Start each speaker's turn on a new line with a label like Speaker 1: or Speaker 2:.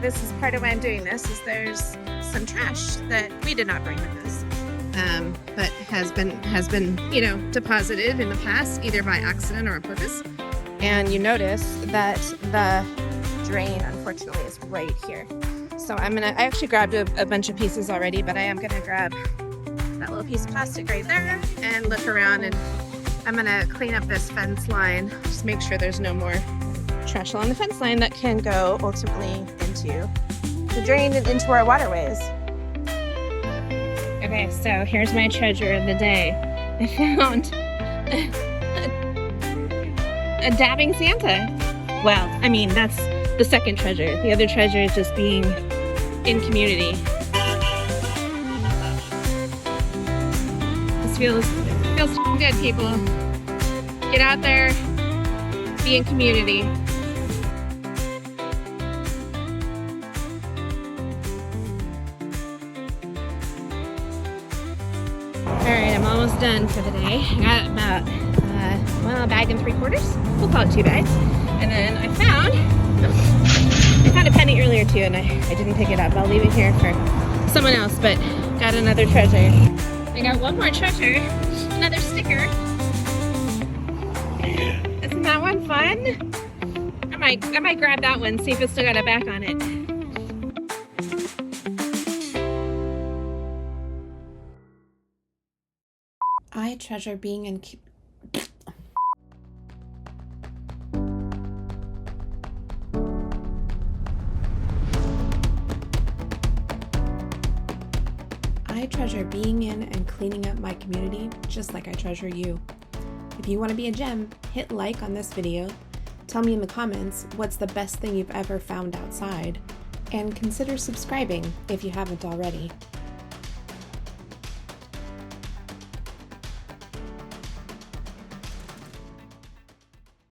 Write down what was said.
Speaker 1: this is part of why I'm doing this, is there's some trash that we did not bring with us, but has been, you know, deposited in the past, either by accident or on purpose. And you notice that the drain, unfortunately, is right here. So I actually grabbed a bunch of pieces already, but I am gonna grab that little piece of plastic right there and look around, and I'm gonna clean up this fence line, just make sure there's no more trash along the fence line that can go ultimately into the drain and into our waterways. Okay, so here's my treasure of the day. I found a dabbing Santa. Well, I mean, that's the second treasure. The other treasure is just being in community. This feels good, people. Get out there, be in community. Alright, I'm almost done for the day. I got about, a bag and 3/4. We'll call it 2 bags. And then I found a penny earlier too, and I didn't pick it up. I'll leave it here for someone else, but got another treasure. I got one more treasure, another sticker. Isn't that one fun? I might grab that one, see if it's still got a back on it. I treasure being in I treasure being in and cleaning up my community just like I treasure you. If you want to be a gem, hit like on this video, tell me in the comments what's the best thing you've ever found outside, and consider subscribing if you haven't already.